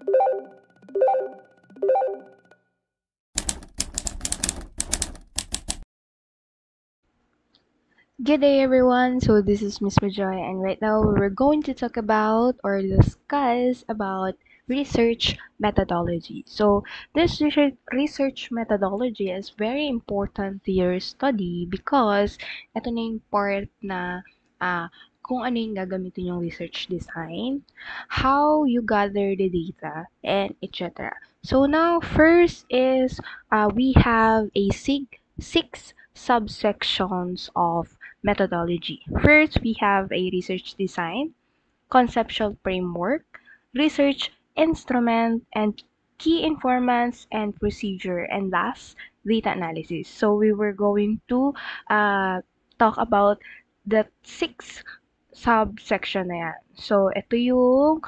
Good day, everyone. So this is Miss Majoy, and right now we're going to talk about or discuss about research methodology. So this research methodology is very important to your study because ito na yung part na kung ano yung gagamitin yung research design, how you gather the data, and etc. So now first is we have a six subsections of methodology. First, we have a research design, conceptual framework, research instrument, and key informants and procedure, and last, data analysis. So we were going to talk about the six subsection na yan. So ito yung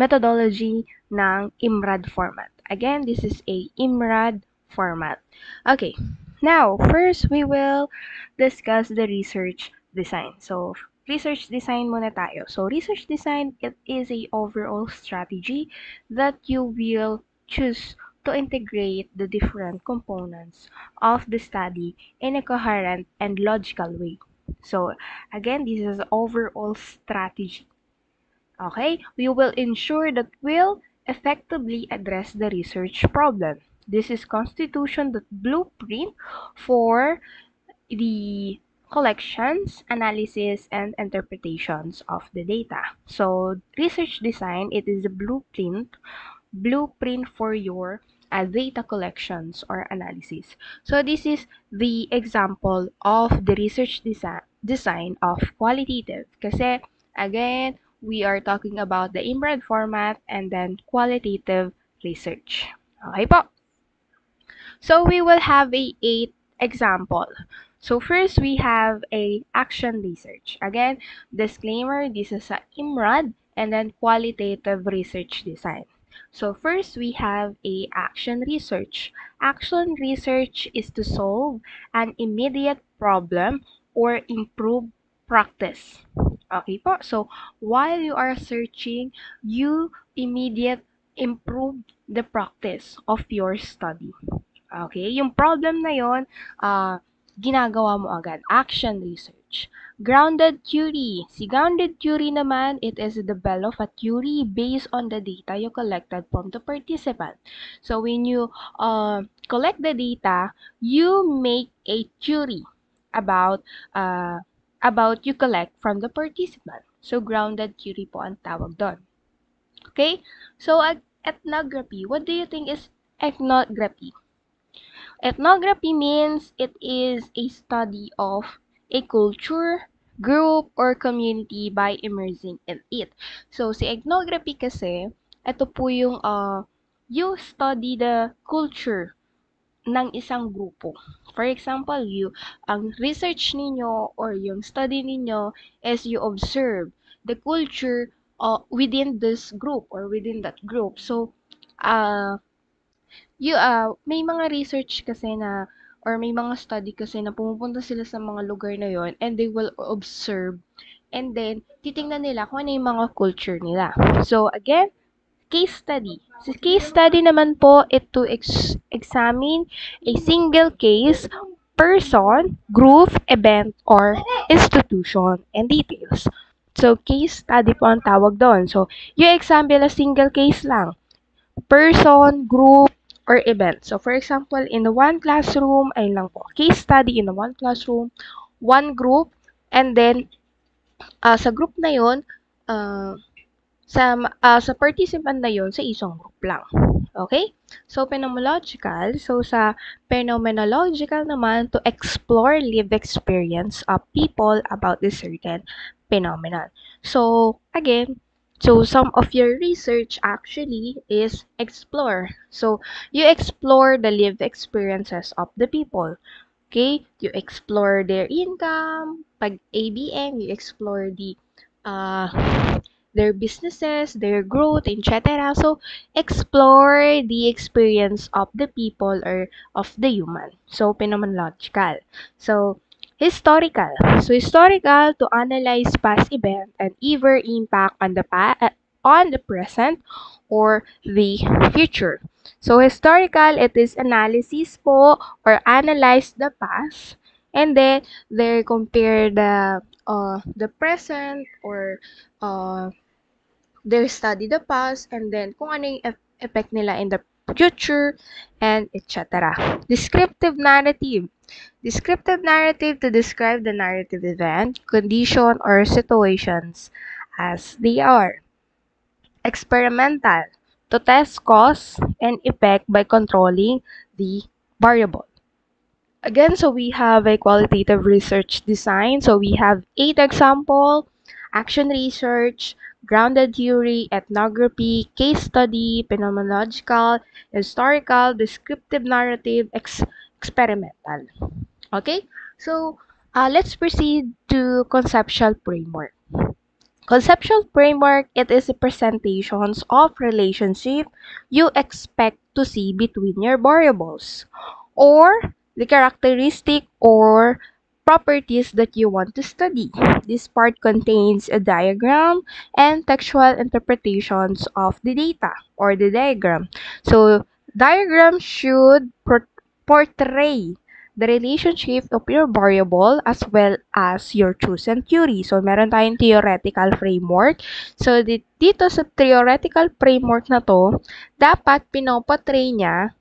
methodology ng IMRAD format. Again, this is a IMRAD format. Okay, now first we will discuss the research design. So research design muna tayo. So research design, it is a overall strategy that you will choose to integrate the different components of the study in a coherent and logical way. So again, this is overall strategy. Okay, we will ensure that we'll effectively address the research problem. This is constitution the blueprint for the collections, analysis, and interpretations of the data. So research design, it is a blueprint for your data collections or analysis. So this is the example of the research design of qualitative. Kasi again, we are talking about the IMRAD format and then qualitative research. Okay po. So we will have a 8 example. So first we have a action research. Again, disclaimer, this is a IMRAD and then qualitative research design. So first we have a action research. Action research is to solve an immediate problem or improve practice. Okay po. So while you are searching, you immediate improve the practice of your study. Okay, yung problem na yon, ginagawa mo agad. Action research. Grounded theory. Si grounded theory naman, it is develop a theory based on the data you collected from the participant. So when you collect the data, you make a theory about you collect from the participant. So grounded theory po ang tawag doon. Okay? So ethnography. What do you think is ethnography? Ethnography means it is a study of a culture, group, or community by immersing in it. So, si ethnography kasi, ito po yung you study the culture ng isang grupo. For example, ang research ninyo or yung study ninyo is you observe the culture within this group or within that group. So, may mga research kasi na or may mga study kasi na pumupunta sila sa mga lugar na yon and they will observe and then titingnan nila kung ano yung mga culture nila. So again, case study. Sa case study naman po, it to examine a single case, person, group, event, or institution and details. So case study po ang tawag doon. So you example a single case lang. Person, group, or event. So, for example, in the one classroom, ayun lang po, case study in the one classroom, one group, and then, sa group na yun, sa participant na yun, sa isang group lang. Okay? So, phenomenological. So, sa phenomenological naman, to explore lived experience of people about this certain phenomenon. So, again, so some of your research actually is explore. So, you explore the lived experiences of the people. Okay? You explore their income, pag ABM, you explore their businesses, their growth, etc. So, explore the experience of the people or of the human. So, phenomenological. So, historical. So, historical to analyze past event and either impact on the on the present or the future. So historical, it is analysis po or analyze the past, and then they compare the present or uh, they study the past, and then kung ano yung effect nila in the future, and etc. Descriptive narrative. Descriptive narrative to describe the narrative event, condition, or situations as they are. Experimental. To test cause and effect by controlling the variable. Again, so we have a qualitative research design. So we have 8 example, action research, grounded theory, ethnography, case study, phenomenological, historical, descriptive narrative, experimental. Okay, so let's proceed to conceptual framework. Conceptual framework, it is the presentations of relationship you expect to see between your variables or the characteristic or properties that you want to study. This part contains a diagram and textual interpretations of the data or the diagram. So, diagram should portray the relationship of your variable as well as your chosen theory. So, meron tayong theoretical framework. So, dito sa theoretical framework na to, dapat pinoportray niya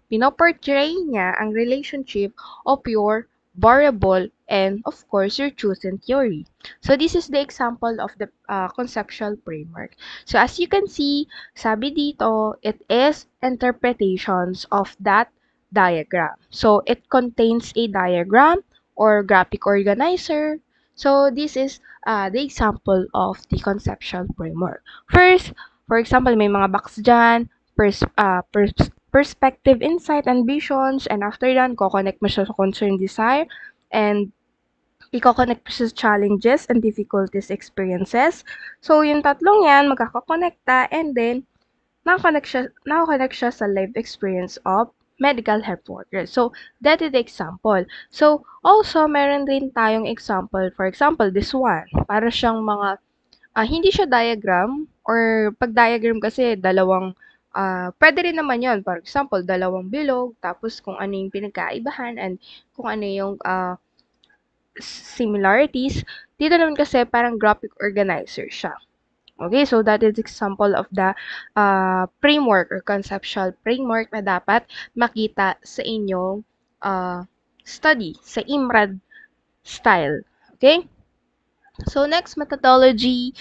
ang relationship of your variable and of course your chosen theory. So, this is the example of the conceptual framework. So, as you can see, sabi dito, it is interpretations of that diagram. So, it contains a diagram or graphic organizer. So, this is the example of the conceptual framework. First, for example, may mga box dyan, perspective, insight, and visions, and after that, ko-connect mo siya sa concern, desire, and i-connect mo siya sa challenges and difficulties, experiences. So, yung tatlong yan, magkakakonekta, and then, nakakonect siya sa life experience of medical health workers. So, that is the example. So, also, meron din tayong example. For example, this one. Para siyang mga, hindi siya diagram, or pag diagram kasi, pwede rin naman yon. For example, dalawang bilog, tapos kung ano yung pinagkaibahan, and kung ano yung similarities. Dito naman kasi, parang graphic organizer siya. Okay, so that is example of the framework or conceptual framework na dapat makita sa inyong study, sa IMRAD style. Okay? So, next methodology,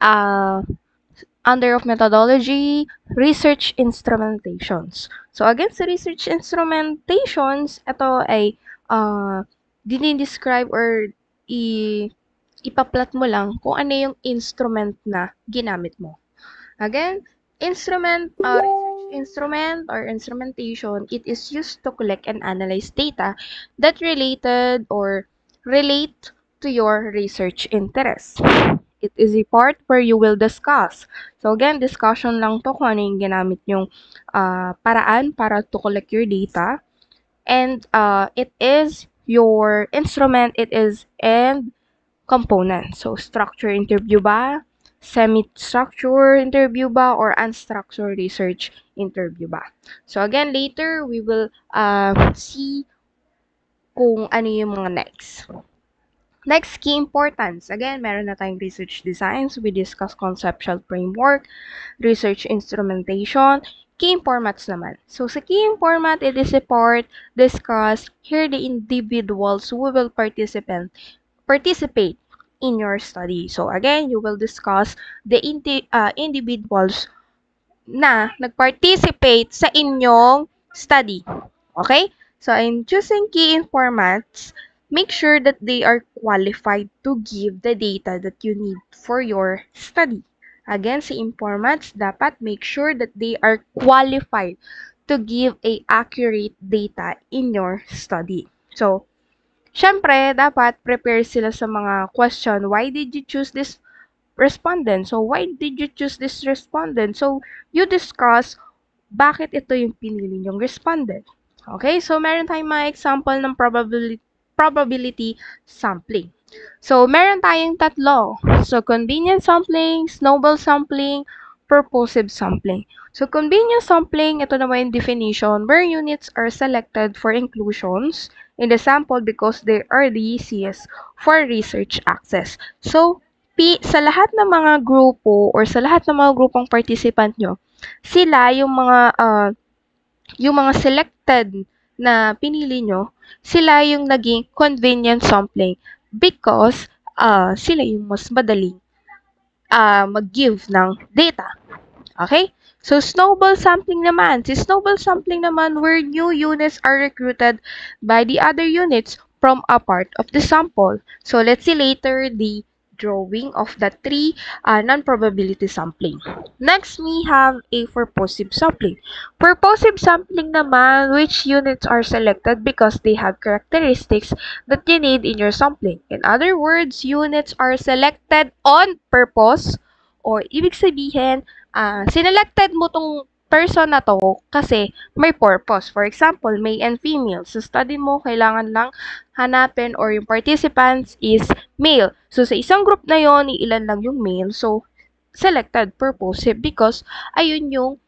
under of methodology, research instrumentations. So, again, sa research instrumentations, ito ay dinidescribe or ipaplat mo lang kung ano yung instrument na ginamit mo. Again, research instrument or instrumentation, it is used to collect and analyze data that related or relate to your research interest. It is a part where you will discuss. So again, discussion lang to kung ano yung ginamit yung paraan para to collect your data. And it is your instrument, it is and component. So, structure interview ba? Semi-structure interview ba? Or unstructured research interview ba? So, again, later, we will see kung ano yung mga next. Next, key importance. Again, meron na tayong research designs. We discuss conceptual framework, research instrumentation, key formats naman. So, sa key format, it is a part discussed here the individuals who will participate in your study. So again, you will discuss the individuals na nag-participate sa inyong study. Okay? So in choosing key informats, make sure that they are qualified to give the data that you need for your study. Again, sa informats, dapat make sure that they are qualified to give a accurate data in your study. So, syempre, dapat prepare sila sa mga question. Why did you choose this respondent? So, why did you choose this respondent? So, you discuss bakit ito yung pinili nyong respondent. Okay? So, meron tayong mga example ng probability sampling. So, meron tayong tatlo. So, convenience sampling, snowball sampling, purposive sampling. So, convenience sampling, ito naman yung definition, where units are selected for inclusions in the sample because they are the easiest for research access. So, sa lahat ng mga grupo or sa lahat ng mga grupong participant nyo, sila yung mga selected na pinili nyo, sila yung naging convenient sampling because sila yung mas madaling mag-give ng data. Okay? So, snowball sampling naman. Si snowball sampling naman where new units are recruited by the other units from a part of the sample. So, let's see later the drawing of the three non-probability sampling. Next, we have a purposive sampling. Purposive sampling naman, which units are selected because they have characteristics that you need in your sampling. In other words, units are selected on purpose or ibig sabihin, sinelected mo tong person na to kasi may purpose. For example, male and female. Sa study mo, kailangan lang hanapin or yung participants is male. So, sa isang group na yon, ilan lang yung male. So, selected purposive because ayun yung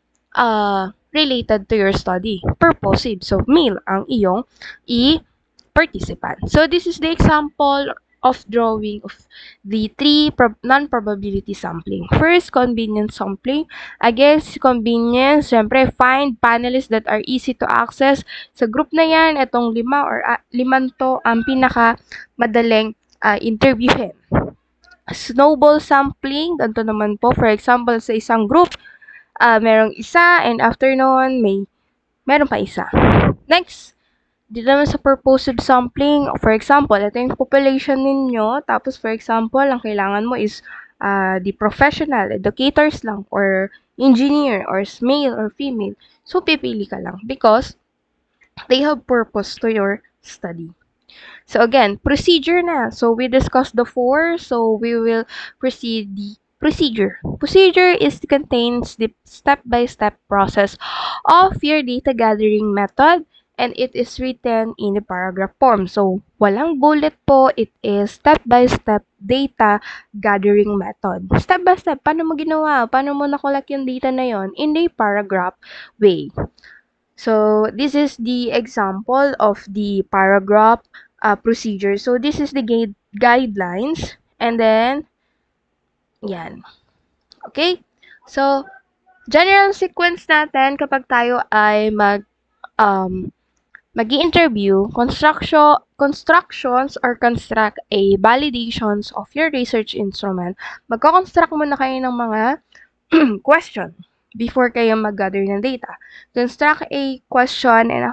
related to your study. Purposive. So, male ang iyong participant. So, this is the example of drawing of the three non-probability sampling. First, convenience sampling. Again, convenience, syempre, find panelists that are easy to access. Sa group na yan, itong liman to ang pinaka madaling interviewin. Snowball sampling, ganito naman po. For example, sa isang group, merong isa and after noon, meron pa isa. Next, dito naman sa purposive sampling, for example, ito yung population ninyo, tapos for example, ang kailangan mo is the professional, educators lang, or engineer, or male or female. So, pipili ka lang because they have purpose to your study. So, again, procedure na. So, we discussed the four, so we will proceed the procedure. Procedure contains the step-by-step process of your data gathering method and it is written in the paragraph form. So, walang bullet po. It is step-by-step data gathering method. Step-by-step, paano mo ginawa? Paano mo nakolek yung data na yon? In the paragraph way. So, this is the example of the paragraph procedure. So, this is the guidelines. And then, yan. Okay? So, general sequence natin kapag tayo ay mag-i-interview, constructions or construct a validations of your research instrument, magko-construct muna kayo ng mga question before kayo mag-gather ng data. Construct a question and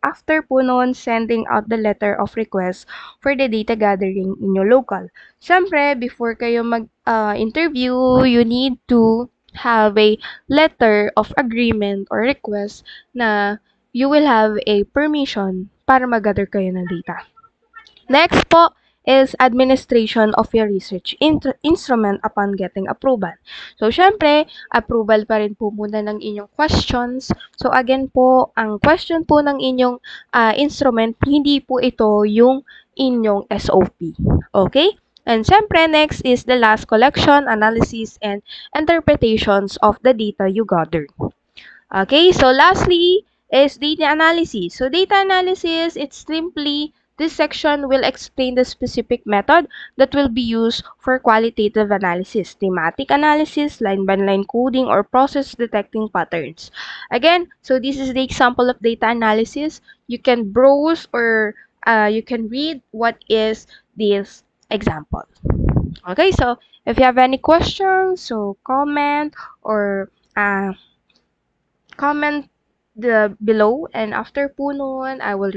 after po noon, sending out the letter of request for the data gathering in your local. Siyempre, before kayo mag-interview, you need to have a letter of agreement or request na you will have a permission para mag-gather kayo ng data. Next po is administration of your research instrument upon getting approval. So, syempre, approval pa rin po muna ng inyong questions. So, again po, ang question po ng inyong instrument, hindi po ito yung inyong SOP. Okay? And syempre, next is the last collection, analysis, and interpretations of the data you gathered. Okay, so lastly is data analysis. So data analysis, it's simply, this section will explain the specific method that will be used for qualitative analysis, thematic analysis, line-by-line coding, or process detecting patterns. Again, so this is the example of data analysis. You can browse or you can read what is this example. Okay, so if you have any questions, so comment or comment below and after po noon, I will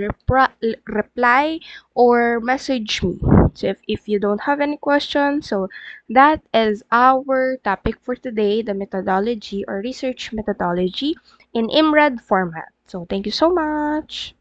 reply or message me. So if you don't have any questions, so that is our topic for today, the methodology or research methodology in IMRAD format. So thank you so much.